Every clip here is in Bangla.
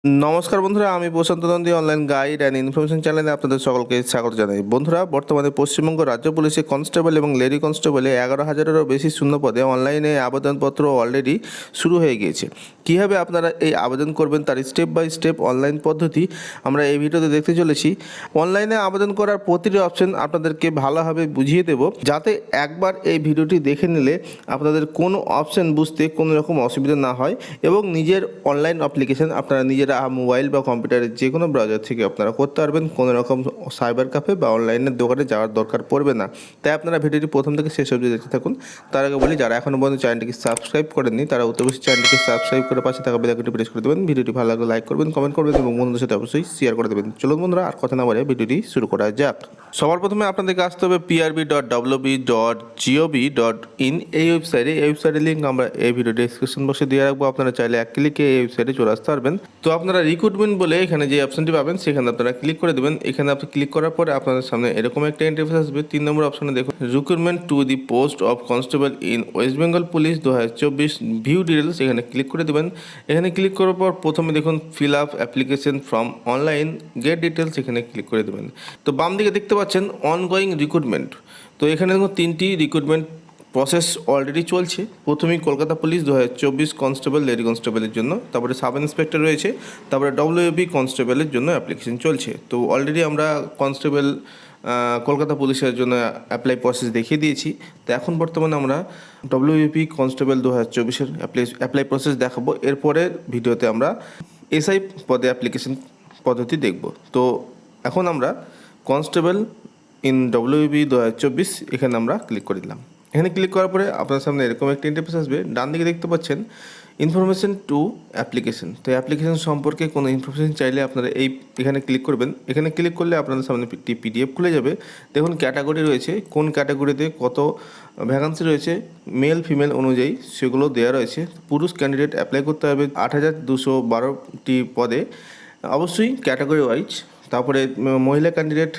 নমস্কার বন্ধুরা, আমি Prashanta Nandi online guide and information চ্যানেলে আপনাদের সকলকে স্বাগত জানাই। বন্ধুরা, বর্তমানে পশ্চিমবঙ্গ রাজ্য পুলিশে কনস্টেবল এবং লেডি কনস্টেবলে 11,000-এরও বেশি শূন্য পদে অনলাইনে আবেদনপত্র অলরেডি শুরু হয়ে গিয়েছে। কীভাবে আপনারা এই আবেদন করবেন তার স্টেপ বাই স্টেপ অনলাইন পদ্ধতি আমরা এই ভিডিওতে দেখতে চলেছি। অনলাইনে আবেদন করার প্রতিটি অপশন আপনাদেরকে ভালোভাবে বুঝিয়ে দেব, যাতে একবার এই ভিডিওটি দেখে নিলে আপনাদের কোনো অপশন বুঝতে কোনো রকম অসুবিধা না হয় এবং নিজের অনলাইন অ্যাপ্লিকেশন আপনারা নিজেরা মোবাইল বা কম্পিউটারের যে কোনো ব্রাউজার থেকে আপনারা করতে পারবেন। কোনো রকম সাইবার ক্যাফে বা অনলাইনের দোকানে যাওয়ার দরকার পড়বে না। তাই আপনারা ভিডিওটি প্রথম থেকে শেষ অবধি দেখতে থাকুন। তার আগে বলি, যারা এখনও পর্যন্ত চ্যানেলটিকে সাবস্ক্রাইব করেননি তারা অবশ্যই চ্যানেলটিকে সাবস্ক্রাইব করে পাশে থাকা বেল আইকনটি প্রেস করে দেবেন। ভিডিওটি ভালো লাগলে লাইক করবেন, কমেন্ট করবেন এবং বন্ধুদের সাথে অবশ্যই শেয়ার করে দেবেন। চলুন বন্ধুরা, আর কথা না বলে ভিডিওটি শুরু করা যাক। সবার প্রথমে আপনাদেরকে আসতে হবে prb.wb.gov.in এই ওয়েবসাইটে। এই ওয়েবসাইটের লিঙ্ক আমরা এই ভিডিও ডেসক্রিপশন বক্সে দিয়ে রাখবো। আপনারা চাইলে এক ক্লিকে এই ওয়েবসাইটে চলে আসতে পারবেন। তো আপনারা রিক্রুটমেন্ট বলে এখানে যে অপশনটি পাবেন সেখানে আপনারা ক্লিক করে দেবেন। এখানে আপনি ক্লিক করার পরে আপনাদের সামনে এরকম একটা ইন্টারফেস আসবে। 3 নম্বর অপশনে দেখুন recruitment to the post of constable in West Bengal police 2024 view details, এখানে ক্লিক করে দেবেন। এখানে ক্লিক করার পর প্রথমে দেখুন fill up application from online gate details, এখানে ক্লিক করে দেবেন। তো বাম দিকে দেখতে পাচ্ছেন অনগোয়িং রিক্রুটমেন্ট। তো এখানে দেখুন 3টি রিক্রুটমেন্ট প্রসেস অলরেডি চলছে। প্রথমেই কলকাতা পুলিশ 2024 কনস্টেবল লেডি কনস্টেবলের জন্য, তারপরে সাব ইন্সপেক্টর রয়েছে, তারপরে ডব্লিউবি কনস্টেবলের জন্য অ্যাপ্লিকেশন চলছে। তো অলরেডি আমরা কনস্টেবল কলকাতা পুলিশের জন্য অ্যাপ্লাই প্রসেস দেখিয়ে দিয়েছি। তো এখন বর্তমানে আমরা ডব্লিউবি কনস্টেবল 2024-এর অ্যাপ্লাই প্রসেস দেখাবো। এরপরের ভিডিওতে আমরা এসআই পদে অ্যাপ্লিকেশন পদ্ধতি দেখব। তো এখন আমরা কনস্টেবল ইন ডব্লিউবি 2024 এখানে আমরা ক্লিক করে দিলাম। এখানে ক্লিক করার পরে আপনার সামনে এরকম একটা ইন্টারফেস আসবে। ডান দিকে দেখতে পাচ্ছেন ইনফরমেশন টু অ্যাপ্লিকেশন। তো অ্যাপ্লিকেশন সম্পর্কে কোনো ইনফরমেশন চাইলে আপনারা এখানে ক্লিক করবেন। এখানে ক্লিক করলে আপনাদের সামনে একটি পিডিএফ খুলে যাবে। দেখুন ক্যাটাগরি রয়েছে, কোন ক্যাটাগরিতে কত ভ্যাকান্সি রয়েছে মেল ফিমেল অনুযায়ী সেগুলো দেওয়া রয়েছে। পুরুষ ক্যান্ডিডেট অ্যাপ্লাই করতে হবে 8,212টি পদে, অবশ্যই ক্যাটাগরি ওয়াইজ। তারপরে মহিলা ক্যান্ডিডেট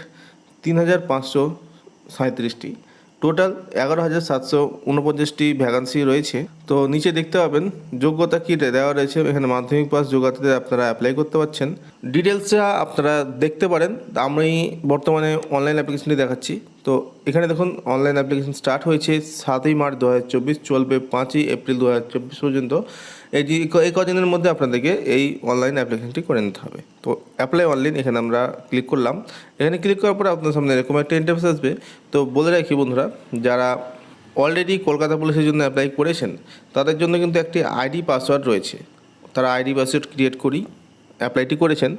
3,537টি, টোটাল 11,749টি ভ্যাকান্সি রয়েছে। তো নিচে দেখতে পাবেন যোগ্যতা কী দেওয়া রয়েছে। এখানে মাধ্যমিক পাস যোগ্যতাতে আপনারা অ্যাপ্লাই করতে পারছেন। ডিটেলসটা আপনারা দেখতে পারেন। আমি বর্তমানে অনলাইন অ্যাপ্লিকেশনটি দেখাচ্ছি। তো এখানে দেখুন অনলাইন অ্যাপ্লিকেশন স্টার্ট হয়েছে 7ই মার্চ 2024, চলবে 5ই এপ্রিল 2024 পর্যন্ত। এই কদিনের মধ্যে আপনাদেরকে এই অনলাইন অ্যাপ্লিকেশনটি করে নিতে হবে। তো অ্যাপ্লাই অনলাইন এখানে আমরা ক্লিক করলাম। এখানে ক্লিক করার পরে আপনার সামনে এরকম একটা ইন্টারফেস আসবে। তো বলে রাখি বন্ধুরা, যারা অলরেডি কলকাতা পুলিশের জন্য অ্যাপ্লাই করেছেন তাদের জন্য কিন্তু একটি আইডি পাসওয়ার্ড রয়েছে। তারা আইডি পাসওয়ার্ড ক্রিয়েট করি অ্যাপ্লাইটি করেছেন।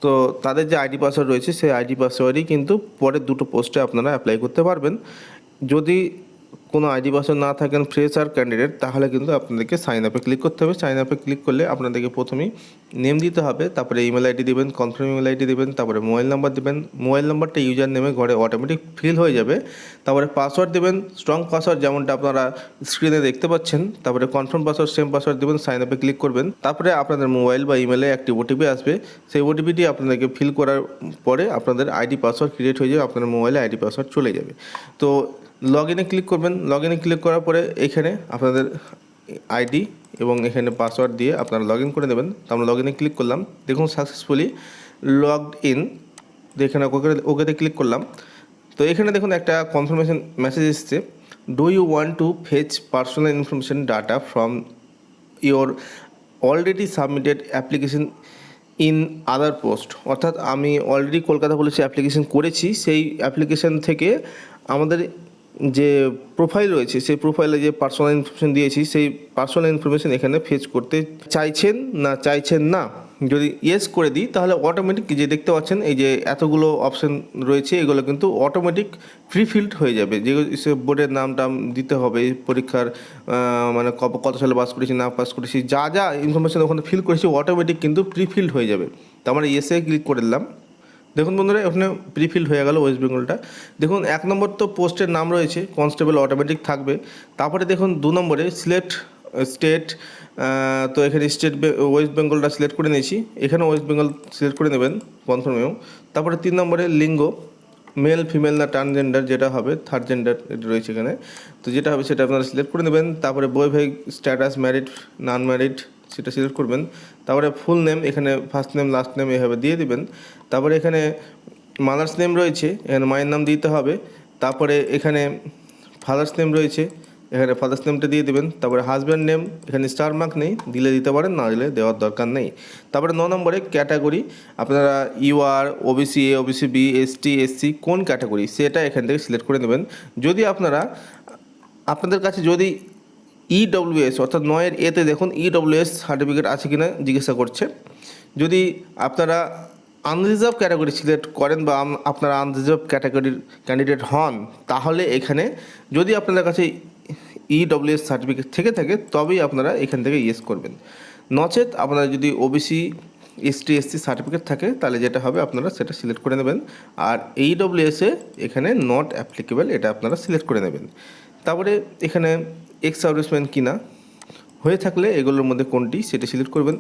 তো তাদের যে আইডি পাসওয়ার্ড রয়েছে সেই আইডি পাসওয়ার্ডই কিন্তু পরের দুটো পোস্টে আপনারা অ্যাপ্লাই করতে পারবেন। যদি কোনো আইডি পাসওয়ার্ড না থাকেন ফ্রেশার ক্যান্ডিডেট, তাহলে কিন্তু আপনাদেরকে সাইন আপে ক্লিক করতে হবে। সাইন আপে ক্লিক করলে আপনাদেরকে প্রথমেই নেম দিতে হবে, তারপরে ইমেল আইডি দেবেন, কনফার্ম ইমেল আইডি দেবেন, তারপরে মোবাইল নাম্বার দেবেন। মোবাইল নাম্বারটা ইউজার নেমে ঘরে অটোমেটিক ফিল হয়ে যাবে। তারপরে পাসওয়ার্ড দেবেন, স্ট্রং পাসওয়ার্ড যেমনটা আপনারা স্ক্রিনে দেখতে পাচ্ছেন। তারপরে কনফার্ম পাসওয়ার্ড সেম পাসওয়ার্ড দেবেন, সাইন আপে ক্লিক করবেন। তারপরে আপনাদের মোবাইল বা ইমেলে একটি ওটিপি আসবে। সেই ওটিপিটি আপনাদেরকে ফিল করার পরে আপনাদের আইডি পাসওয়ার্ড ক্রিয়েট হয়ে যাবে, আপনার মোবাইলে আইডি পাসওয়ার্ড চলে যাবে। তো লগ ইনে ক্লিক করবেন। লগ ইনে ক্লিক করার পরে এখানে আপনাদের আইডি এবং এখানে পাসওয়ার্ড দিয়ে আপনারা লগ ইন করে দেবেন। তো আমরা লগ ইনে ক্লিক করলাম, দেখুন সাকসেসফুলি লগড ইন। এখানে ওকেতে ক্লিক করলাম। তো এখানে দেখুন একটা কনফার্মেশন মেসেজ এসছে, do you want to fetch personal information data from your already submitted application in other post. অর্থাৎ আমি অলরেডি কলকাতা পুলিশে অ্যাপ্লিকেশন করেছি, সেই অ্যাপ্লিকেশন থেকে আমাদের যে প্রোফাইল রয়েছে সেই প্রোফাইলে যে পার্সোনাল ইনফরমেশন দিয়েছি সেই পার্সোনাল ইনফরমেশন এখানে ফেচ করতে চাইছেন না। যদি ইয়েস করে দিই তাহলে অটোমেটিক যে দেখতে পাচ্ছেন এই যে এতগুলো অপশন রয়েছে এগুলো কিন্তু অটোমেটিক প্রিফিল্ড হয়ে যাবে। যে বোর্ডের নামটা দিতে হবে, পরীক্ষার মানে কত সালে পাস করেছি না পাস করেছি, যা যা ইনফরমেশন ওখানে ফিল করেছি অটোমেটিক কিন্তু প্রিফিল্ড হয়ে যাবে। তো আমরা ইয়েসে ক্লিক করে দিলাম। দেখুন বন্ধুরা, ওখানে প্রিফিল হয়ে গেল ওয়েস্ট বেঙ্গলটা। দেখুন 1 নম্বর তো পোস্টের নাম রয়েছে, কনস্টেবল অটোমেটিক থাকবে। তারপরে দেখুন 2 নম্বরে সিলেক্ট স্টেট। তো এখানে স্টেট ওয়েস্ট বেঙ্গলটা সিলেক্ট করে নিয়েছি, এখানে ওয়েস্ট বেঙ্গল সিলেক্ট করে নেবেন কনফার্মেও। তারপরে 3 নম্বরে লিঙ্গ, মেল ফিমেল না ট্রান্সজেন্ডার, যেটা হবে থার্ড জেন্ডার রয়েছে এখানে। তো যেটা হবে সেটা আপনারা সিলেক্ট করে নেবেন। তারপরে বৈবাহিক স্ট্যাটাস ম্যারিড নন ম্যারিড, সেটা সিলেক্ট করবেন। তারপরে ফুল নেম, এখানে ফার্স্ট নেম লাস্ট নেম এভাবে দিয়ে দিবেন। তারপরে এখানে মাদার্স নেম রয়েছে, এখানে মায়ের নাম দিতে হবে। তারপরে এখানে ফাদার্স নেম রয়েছে, এখানে ফাদার্স নেমটা দিয়ে দেবেন। তারপরে হাজব্যান্ড নেম, এখানে স্টার মার্ক নেই, দিলে দিতে পারেন, না দিলে দেওয়ার দরকার নেই। তারপরে 9 নম্বরে ক্যাটাগরি, আপনারা UR, OBC A, OBC B, ST, SC কোন ক্যাটাগরি সেটা এখান থেকে সিলেক্ট করে নেবেন। যদি আপনাদের কাছে যদি ইডব্লিউএস অর্থাৎ 9-এর এতে দেখুন ইডব্লিউএস সার্টিফিকেট আছে কিনা জিজ্ঞাসা করছে। যদি আপনারা আনরিজার্ভ ক্যাটাগরি সিলেক্ট করেন বা আপনারা আনরিজার্ভ ক্যাটাগরির ক্যান্ডিডেট হন, তাহলে এখানে যদি আপনাদের কাছে ইডব্লিউএস সার্টিফিকেট থেকে থাকে তবেই আপনারা এখান থেকে ইয়েস করবেন। নচেত আপনারা যদি ওবিসি, এসটি, এসসি সার্টিফিকেট থাকে তাহলে যেটা হবে আপনারা সেটা সিলেক্ট করে নেবেন। আর ইডব্লিউএসে এখানে নট অ্যাপ্লিকেবল, এটা আপনারা সিলেক্ট করে নেবেন। তারপরে এখানে এক্স সার্ভিসম্যান কিনা হয়ে থাকলে এগুলোর মধ্যে কোনটি সেটা সিলেক্ট করবেন।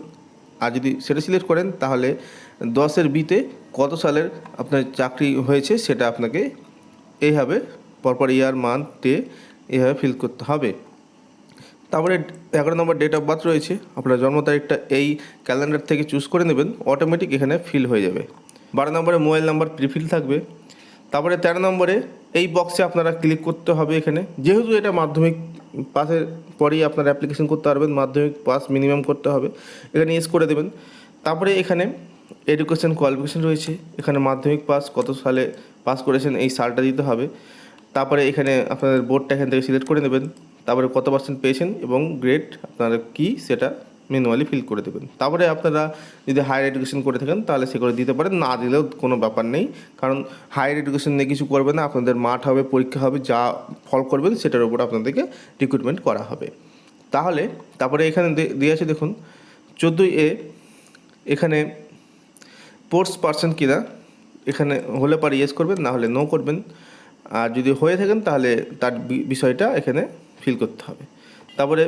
আর যদি সেটা সিলেক্ট করেন তাহলে 10-এর বিতে কত সালের আপনার চাকরি হয়েছে সেটা আপনাকে এইভাবে পরপর ইয়ার, মান্থ, ডে এইভাবে ফিল করতে হবে। তারপরে 11 নম্বর ডেট অফ বার্থ রয়েছে, আপনার জন্ম তারিখটা এই ক্যালেন্ডার থেকে চুজ করে নেবেন, অটোমেটিক এখানে ফিল হয়ে যাবে। 12 নম্বরে মোবাইল নাম্বার প্রিফিল থাকবে। তারপরে 13 নম্বরে এই বক্সে আপনারা ক্লিক করতে হবে। এখানে যেহেতু এটা মাধ্যমিক পাসের পরেই আপনারা অ্যাপ্লিকেশন করতে পারবেন, মাধ্যমিক পাস মিনিমাম করতে হবে, এখানে ইয়েস করে দেবেন। তারপরে এখানে এডুকেশন কোয়ালিফিকেশন রয়েছে, এখানে মাধ্যমিক পাস কত সালে পাস করেছেন এই সালটা দিতে হবে। তারপরে এখানে আপনাদের বোর্ডটা এখান থেকে সিলেক্ট করে নেবেন। তারপরে কত পার্সেন্ট পেয়েছেন এবং গ্রেড আপনারা কী সেটা ম্যানুয়ালি ফিল করে দেবেন। তারপরে আপনারা যদি হায়ার এডুকেশন করে থাকেন তাহলে সেগুলো দিতে পারেন, না দিলেও কোনো ব্যাপার নেই, কারণ হায়ার এডুকেশন নিয়ে কিছু করবে না, আপনাদের মাঠ হবে, পরীক্ষা হবে, যা ফল করবেন সেটার উপর আপনাদেরকে রিক্রুটমেন্ট করা হবে। তারপরে এখানে দিয়ে আছে দেখুন 14A, এখানে স্পোর্টস পার্সন কিনা, এখানে হলে পারে ইয়েস করবেন, না হলে নো করবেন। আর যদি হয়ে থাকেন তাহলে তার বিষয়টা এখানে ফিল করতে হবে। তারপরে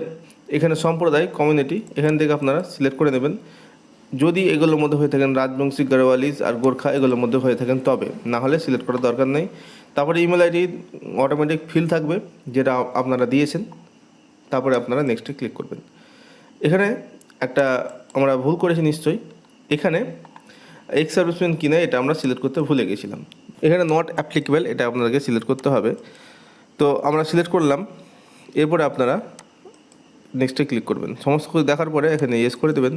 এখানে সম্প্রদায়, কমিউনিটি, এখান থেকে আপনারা সিলেক্ট করে নেবেন। যদি এগুলোর মধ্যে হয়ে থাকেন রাজবংশী, গাড়ওয়ালিজ আর গোর্খা এগুলোর মধ্যে হয়ে থাকেন তবে, না হলে সিলেক্ট করার দরকার নেই। তারপরে ইমেল আইডি অটোমেটিক ফিল থাকবে যেটা আপনারা দিয়েছেন। তারপরে আপনারা নেক্সটে ক্লিক করবেন। এখানে একটা আমরা ভুল করেছি নিশ্চয়ই, এখানে এক্স সার্ভিসম্যান কিনা এটা আমরা সিলেক্ট করতে ভুলে গেছিলাম। এখানে নট অ্যাপ্লিকেবল এটা আপনাদেরকে সিলেক্ট করতে হবে। তো আমরা সিলেক্ট করলাম, এরপরে আপনারা নেক্সটে ক্লিক করবেন। সমস্ত কিছু দেখার পরে এখানে ইয়েস করে দেবেন।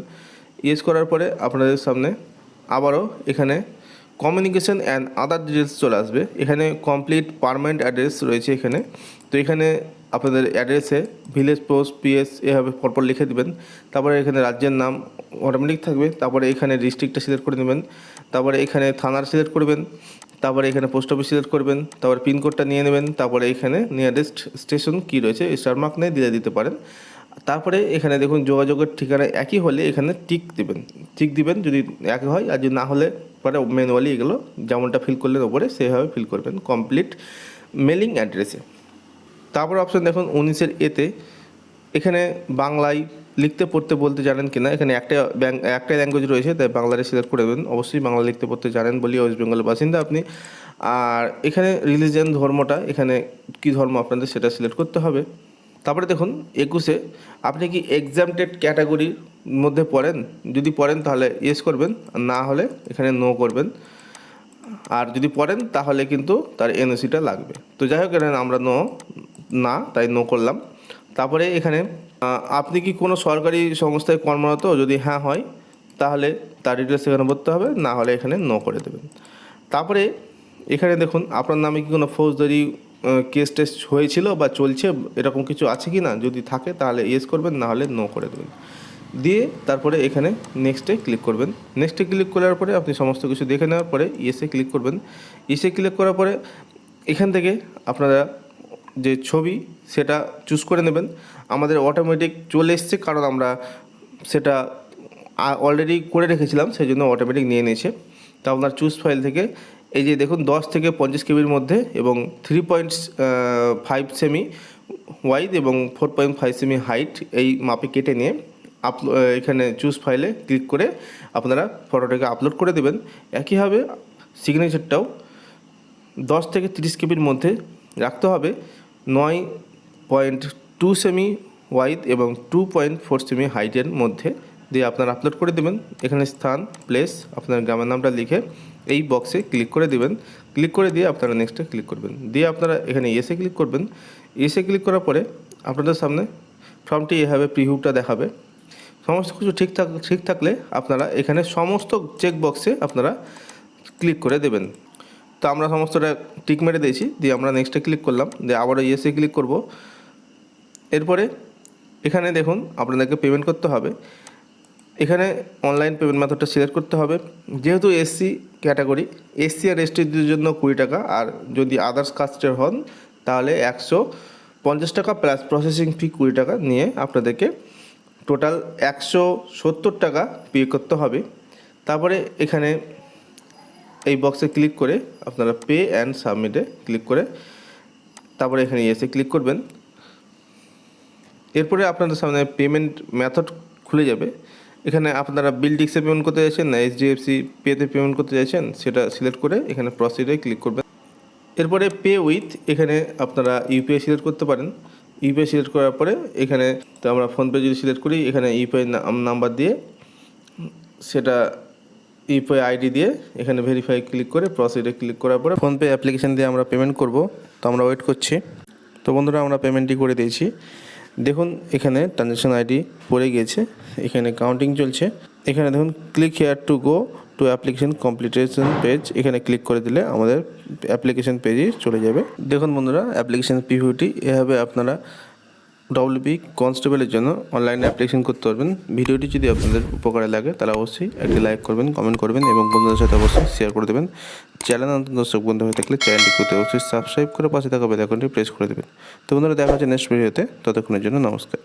ইয়েস করার পরে আপনাদের সামনে আবারও এখানে কমিউনিকেশন অ্যান্ড আদার ডিটেলস চলে আসবে। এখানে কমপ্লিট পারমানেন্ট অ্যাড্রেস রয়েছে এখানে। তো এখানে আপনাদের অ্যাড্রেসে ভিলেজ, পোস্ট, পিএস এভাবে পরপর লিখে দেবেন। তারপরে এখানে রাজ্যের নাম অটোমেটিক থাকবে। তারপরে এখানে ডিস্ট্রিক্টটা সিলেক্ট করে নেবেন। তারপরে এখানে থানার সিলেক্ট করবেন। তারপরে এখানে পোস্ট অফিস সিলেক্ট করবেন। তারপরে পিনকোডটা নিয়ে নেবেন। তারপরে এখানে নিয়ারেস্ট স্টেশন কী রয়েছে স্টার মার্ক নিয়ে দিতে পারেন। তারপরে এখানে দেখুন যোগাযোগের ঠিকানা একই হলে এখানে টিক দিবেন যদি এক হয়, আর যদি না হলে পরে ম্যানুয়ালি এগুলো যেমনটা ফিল করলেন ওপরে সেভাবে ফিল করবেন কমপ্লিট মেলিং অ্যাড্রেসে। তারপর অপশান দেখুন 19-এর এতে, এখানে বাংলায় লিখতে পড়তে বলতে জানেন কিনা, এখানে একটাই ল্যাঙ্গুয়েজ রয়েছে তাই বাংলাতে সিলেক্ট করে দেবেন। অবশ্যই বাংলা লিখতে পড়তে জানেন বলি ওয়েস্ট বেঙ্গলের বাসিন্দা আপনি। আর এখানে রিলিজিয়ান, ধর্মটা এখানে কী ধর্ম আপনাদের সেটা সিলেক্ট করতে হবে। তারপরে দেখুন 21-এ আপনি কি এক্সামটেড ক্যাটাগরির মধ্যে পড়েন, যদি পড়েন তাহলে ইয়েস করবেন, আর না হলে এখানে নো করবেন। আর যদি পড়েন তাহলে কিন্তু তার এনওসিটা লাগবে। তো যাই হোক এখানে আমরা না তাই নো করলাম। তারপরে এখানে আপনি কি কোনো সরকারি সংস্থায় কর্মরত, যদি হ্যাঁ হয় তাহলে তার ডিটেলস এখানে বলতে হবে, না হলে এখানে নো করে দেবেন। তারপরে এখানে দেখুন আপনার নামে কি কোনো ফৌজদারি কেস টেস্ট হয়েছিল বা চলছে এরকম কিছু আছে কি না, যদি থাকে তাহলে ইয়েস করবেন, না হলে নো করে দেবেন। দিয়ে তারপরে এখানে নেক্সটে ক্লিক করবেন। নেক্সটে ক্লিক করার পরে আপনি সমস্ত কিছু দেখে নেওয়ার পরে ইয়েসে ক্লিক করবেন। ইয়েসে ক্লিক করার পরে এখান থেকে আপনারা যে ছবি সেটা চুজ করে নেবেন। আমাদের অটোমেটিক চলে এসছে, কারণ আমরা সেটা অলরেডি করে রেখেছিলাম, সেই জন্য অটোমেটিক নিয়ে নিয়েছে। তো আপনার চুজ ফাইল থেকে এই যে দেখুন 10 থেকে 50 কেবির মধ্যে এবং 3.5 সেমি ওয়াইড এবং 4.5 সেমি হাইট এই মাপে কেটে নিয়ে এখানে চুজ ফাইলে ক্লিক করে আপনারা ফটোটাকে আপলোড করে দেবেন। একইভাবে সিগনেচারটাও 10 থেকে 30 কেবির মধ্যে রাখতে হবে। 9.2 সেমি ওয়াইড এবং 2.4 সেমি হাইটের মধ্যে দিয়ে আপনারা আপলোড করে দেবেন। এখানে স্থান, প্লেস, আপনার গ্রামের নামটা লিখে এই বক্সে ক্লিক করে দিবেন। ক্লিক করে দিয়ে আপনারা নেক্সটে ক্লিক করবেন, দিয়ে আপনারা এখানে ইয়েসে ক্লিক করবেন। ইয়েসে ক্লিক করার পরে আপনাদের সামনে ফর্মটি এভাবে প্রিভিউটা দেখাবে। সমস্ত কিছু ঠিক থাকলে আপনারা এখানে সমস্ত চেক বক্সে আপনারা ক্লিক করে দেবেন। তো আমরা সমস্তটা টিক মেরে দিয়েছি, দিয়ে আমরা নেক্সটে ক্লিক করলাম, দিয়ে আবারও ইয়েসে ক্লিক করব। এরপরে এখানে দেখুন আপনাদেরকে পেমেন্ট করতে হবে। এখানে অনলাইন পেমেন্ট মেথডটা সিলেক্ট করতে হবে। যেহেতু এসসি ক্যাটাগরি, এসসি আর এসটিদের জন্য 20 টাকা, আর যদি আদার্স কাস্টের হন তাহলে 150 টাকা প্লাস প্রসেসিং ফি 20 টাকা নিয়ে আপনাদেরকে টোটাল 170 টাকা পে করতে হবে। তারপরে এখানে এই বক্সে ক্লিক করে আপনারা পে অ্যান্ড সাবমিটে ক্লিক করে তারপরে এখানে এসে ক্লিক করবেন। এরপরে আপনাদের সামনে পেমেন্ট মেথড খুলে যাবে। এখানে আপনারা বিলডিক্সে পেমেন্ট করতে চাইছেন না এইচডিএফসি পেতে পেমেন্ট করতে চাইছেন সেটা সিলেক্ট করে এখানে প্রসিডে ক্লিক করবেন। এরপরে পে উইথ, এখানে আপনারা ইউপিআই সিলেক্ট করতে পারেন। ইউপিআই সিলেক্ট করার পরে এখানে তো আমরা ফোনপে যদি সিলেক্ট করি এখানে ইউপিআই নাম্বার দিয়ে সেটা ইউপিআই আইডি দিয়ে এখানে ভেরিফাই ক্লিক করে প্রসিডে ক্লিক করার পরে ফোনপে অ্যাপ্লিকেশান দিয়ে আমরা পেমেন্ট করব। তো আমরা ওয়েট করছি। তো বন্ধুরা আমরা পেমেন্টটি করে দিয়েছি। দেখুন এখানে ট্রানজ্যাকশন আইডি পড়ে গিয়েছে, এখানে কাউন্টিং চলছে। এখানে দেখুন click here to go to application completion page, এখানে ক্লিক করে দিলে আমাদের অ্যাপ্লিকেশন পেজে চলে যাবে। দেখুন বন্ধুরা অ্যাপ্লিকেশন প্রিভিউটি এভাবে আপনারা ডব্লিউবি কনস্টেবলের জন্য অনলাইনে অ্যাপ্লিকেশন করতে পারবেন। ভিডিওটি যদি আপনাদের উপকারে লাগে তাহলে অবশ্যই একটি লাইক করবেন, কমেন্ট করবেন এবং বন্ধুদের সাথে অবশ্যই শেয়ার করে দেবেন। চ্যানেল নতুন দর্শক বন্ধু হয়ে থাকলে চ্যানেলটি করতে অবশ্যই সাবস্ক্রাইব করে পাশে থাকা বেল আইকনটি প্রেস করে দেবেন। তো বন্ধুরা দেখা হচ্ছে নেক্সট ভিডিওতে, ততক্ষণের জন্য নমস্কার।